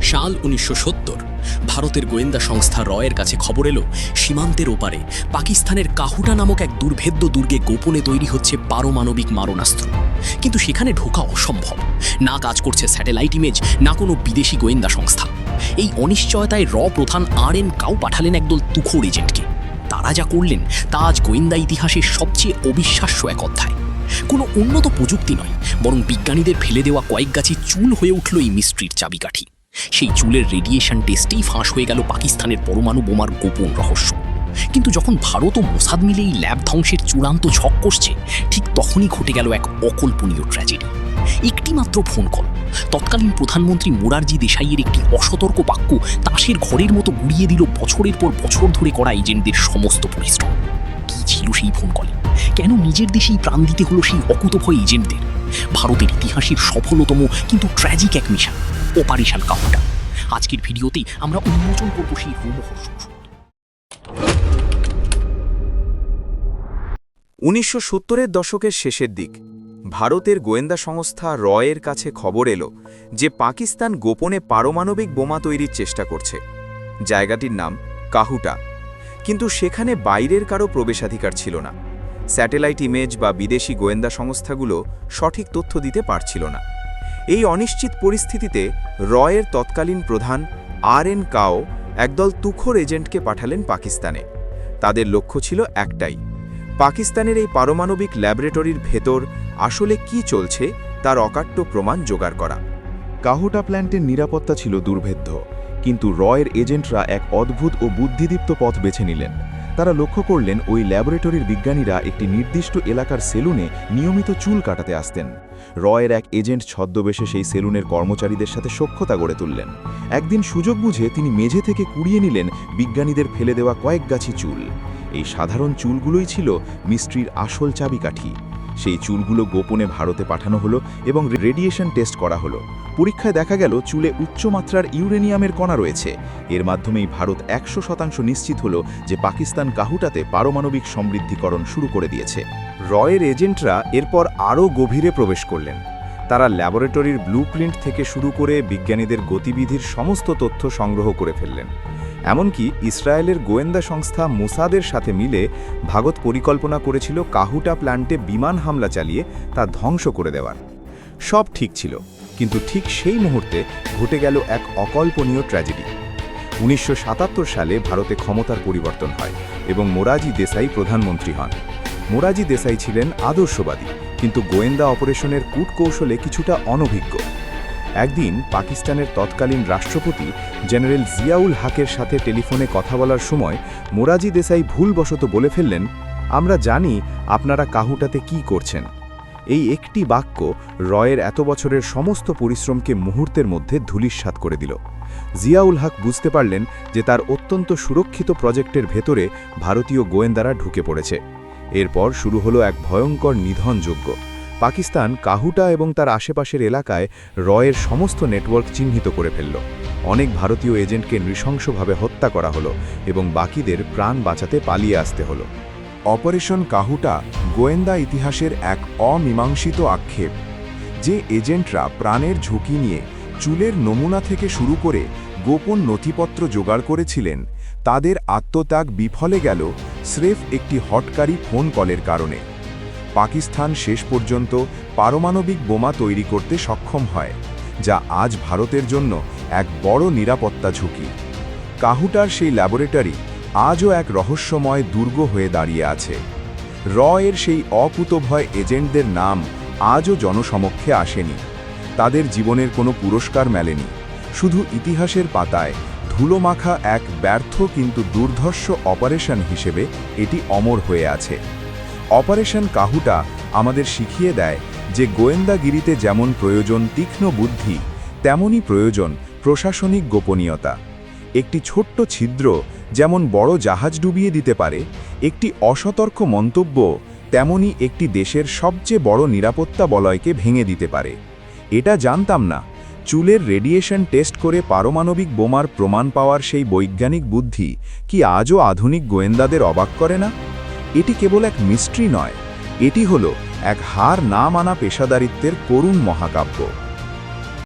সাল ১৯৭০ ভারতের গোয়েন্দা সংস্থা রয়ের কাছে খবর এলো সীমান্তের ওপারে পাকিস্তানের কাহুটা নামক এক দুর্ভেদ্য দুর্গে গোপনে তৈরি হচ্ছে পারমাণবিক মারণাস্ত্র। কিন্তু সেখানে ঢোকা অসম্ভব, না কাজ করছে স্যাটেলাইট ইমেজ, না কোনো বিদেশি গোয়েন্দা সংস্থা। এই অনিশ্চয়তায় প্রধান RN কাউ পাঠালেন একদল তুখোড় এজেন্টকে। তারা যা করলেন তা আজ গোয়েন্দা ইতিহাসের সবচেয়ে অবিশ্বাস্য এক অধ্যায়। কোনো উন্নত প্রযুক্তি নয়, বরং বিজ্ঞানীদের ফেলে দেওয়া কয়েক গাছি চুল হয়ে উঠল এই মিস্ট্রির চাবিকাঠি। সেই চুলের রেডিয়েশন টেস্টেই ফাঁস হয়ে গেল পাকিস্তানের পরমাণু বোমার গোপন রহস্য। কিন্তু যখন ভারত ও মোসাদ মিলে এই ল্যাব ধ্বংসের চূড়ান্ত ঝক কষছে, ঠিক তখনই ঘটে গেল এক অকল্পনীয় ট্র্যাজেডি। একটি মাত্র ফোন কল, তৎকালীন প্রধানমন্ত্রী মোরারজি দেশাইয়ের একটি অসতর্ক বাক্য তাসের ঘরের মতো গুড়িয়ে দিল বছরের পর বছর ধরে করা এজেন্টদের সমস্ত পরিশ্রম। কি ছিল সেই ফোন কলে? কেন নিজের দেশেই প্রাণ দিতে হলো সেই অকুতভয় এজেন্টদের? ভারতের ইতিহাসের সফলতম কিন্তু ট্র্যাজিক এক মিশন, অপারেশন কাহুটা। আজকের ভিডিওতেই আমরা উন্মোচন করব সেই রোমহর্ষক। ১৯৭০-এর দশকের শেষের দিক ভারতের গোয়েন্দা সংস্থা রয়ের কাছে খবর এলো যে পাকিস্তান গোপনে পারমাণবিক বোমা তৈরির চেষ্টা করছে। জায়গাটির নাম কাহুটা, কিন্তু সেখানে বাইরের কারো প্রবেশাধিকার ছিল না। স্যাটেলাইট ইমেজ বা বিদেশি গোয়েন্দা সংস্থাগুলো সঠিক তথ্য দিতে পারছিল না। এই অনিশ্চিত পরিস্থিতিতে রয়ের তৎকালীন প্রধান RN কাও একদল তুখোড় এজেন্টকে পাঠালেন পাকিস্তানে। তাদের লক্ষ্য ছিল একটাই, পাকিস্তানের এই পারমাণবিক ল্যাবরেটরির ভেতর আসলে কি চলছে তার অকাট্য প্রমাণ জোগাড় করা। কাহুটা প্ল্যান্টের নিরাপত্তা ছিল দুর্ভেদ্য, কিন্তু রয়ের এজেন্টরা এক অদ্ভুত ও বুদ্ধিদীপ্ত পথ বেছে নিলেন। তারা লক্ষ্য করলেন ওই ল্যাবরেটরির বিজ্ঞানীরা একটি নির্দিষ্ট এলাকার সেলুনে নিয়মিত চুল কাটাতে আসতেন। রয়ের এক এজেন্ট ছদ্মবেশে সেই সেলুনের কর্মচারীদের সাথে সখ্যতা গড়ে তুললেন। একদিন সুযোগ বুঝে তিনি মেঝে থেকে কুড়িয়ে নিলেন বিজ্ঞানীদের ফেলে দেওয়া কয়েক গাছি চুল। এই সাধারণ চুলগুলোই ছিল মিস্ট্রির আসল চাবিকাঠি। সেই চুলগুলো গোপনে ভারতে পাঠানো হলো এবং রেডিয়েশন টেস্ট করা হলো। পরীক্ষায় দেখা গেল চুলে উচ্চমাত্রার ইউরেনিয়ামের কণা রয়েছে। এর মাধ্যমেই ভারত ১০০% নিশ্চিত হলো যে পাকিস্তান কাহুটাতে পারমাণবিক সমৃদ্ধিকরণ শুরু করে দিয়েছে। রয়ের এজেন্টরা এরপর আরও গভীরে প্রবেশ করলেন। তারা ল্যাবরেটরির ব্লুপ্রিন্ট থেকে শুরু করে বিজ্ঞানীদের গতিবিধির সমস্ত তথ্য সংগ্রহ করে ফেললেন। এমনকি ইসরায়েলের গোয়েন্দা সংস্থা মোসাদের সাথে মিলে ভারত পরিকল্পনা করেছিল কাহুটা প্ল্যান্টে বিমান হামলা চালিয়ে তা ধ্বংস করে দেওয়ার। সব ঠিক ছিল, কিন্তু ঠিক সেই মুহূর্তে ঘটে গেল এক অকল্পনীয় ট্র্যাজেডি। ১৯৭৭ সালে ভারতে ক্ষমতার পরিবর্তন হয় এবং মোরারজি দেশাই প্রধানমন্ত্রী হন। মোরারজি দেশাই ছিলেন আদর্শবাদী, কিন্তু গোয়েন্দা অপারেশনের কূটকৌশলে কিছুটা অনভিজ্ঞ। একদিন পাকিস্তানের তৎকালীন রাষ্ট্রপতি জেনারেল জিয়াউল হকের সাথে টেলিফোনে কথা বলার সময় মোরারজি দেশাই ভুলবশত বলে ফেললেন, আমরা জানি আপনারা কাহুটাতে কি করছেন। এই একটি বাক্য রয়ের এত বছরের সমস্ত পরিশ্রমকে মুহূর্তের মধ্যে ধূলিসাৎ করে দিল। জিয়াউল হক বুঝতে পারলেন যে তার অত্যন্ত সুরক্ষিত প্রজেক্টের ভেতরে ভারতীয় গোয়েন্দারা ঢুকে পড়েছে। এরপর শুরু হলো এক ভয়ঙ্কর নিধনযজ্ঞ। পাকিস্তান কাহুটা এবং তার আশেপাশের এলাকায় রয়ের সমস্ত নেটওয়ার্ক চিহ্নিত করে ফেলল। অনেক ভারতীয় এজেন্টকে নৃশংসভাবে হত্যা করা হলো এবং বাকিদের প্রাণ বাঁচাতে পালিয়ে আসতে হলো। অপারেশন কাহুটা গোয়েন্দা ইতিহাসের এক অমীমাংসিত আক্ষেপ। যে এজেন্টরা প্রাণের ঝুঁকি নিয়ে চুলের নমুনা থেকে শুরু করে গোপন নথিপত্র জোগাড় করেছিলেন, তাদের আত্মত্যাগ বিফলে গেল স্রেফ একটি হটকারী ফোন কলের কারণে। পাকিস্তান শেষ পর্যন্ত পারমাণবিক বোমা তৈরি করতে সক্ষম হয়, যা আজ ভারতের জন্য এক বড় নিরাপত্তা ঝুঁকি। কাহুটার সেই ল্যাবরেটরি আজও এক রহস্যময় দুর্গ হয়ে দাঁড়িয়ে আছে। রয়ের সেই অকুতভয় এজেন্টদের নাম আজও জনসমক্ষে আসেনি। তাদের জীবনের কোনো পুরস্কার মেলেনি, শুধু ইতিহাসের পাতায় ধুলোমাখা এক ব্যর্থ কিন্তু দুর্ধর্ষ অপারেশন হিসেবে এটি অমর হয়ে আছে। অপারেশন কাহুটা আমাদের শিখিয়ে দেয় যে গোয়েন্দাগিরিতে যেমন প্রয়োজন তীক্ষ্ণ বুদ্ধি, তেমনই প্রয়োজন প্রশাসনিক গোপনীয়তা। একটি ছোট্ট ছিদ্র যেমন বড় জাহাজ ডুবিয়ে দিতে পারে, একটি অসতর্ক মন্তব্য তেমনই একটি দেশের সবচেয়ে বড় নিরাপত্তা বলয়কে ভেঙে দিতে পারে। এটা জানতাম না। চুলের রেডিয়েশন টেস্ট করে পারমাণবিক বোমার প্রমাণ পাওয়ার সেই বৈজ্ঞানিক বুদ্ধি কি আজও আধুনিক গোয়েন্দাদের অবাক করে না? এটি কেবল এক মিস্ট্রি নয়, এটি হলো এক হার না মানা পেশাদারিত্বের করুণ মহাকাব্য।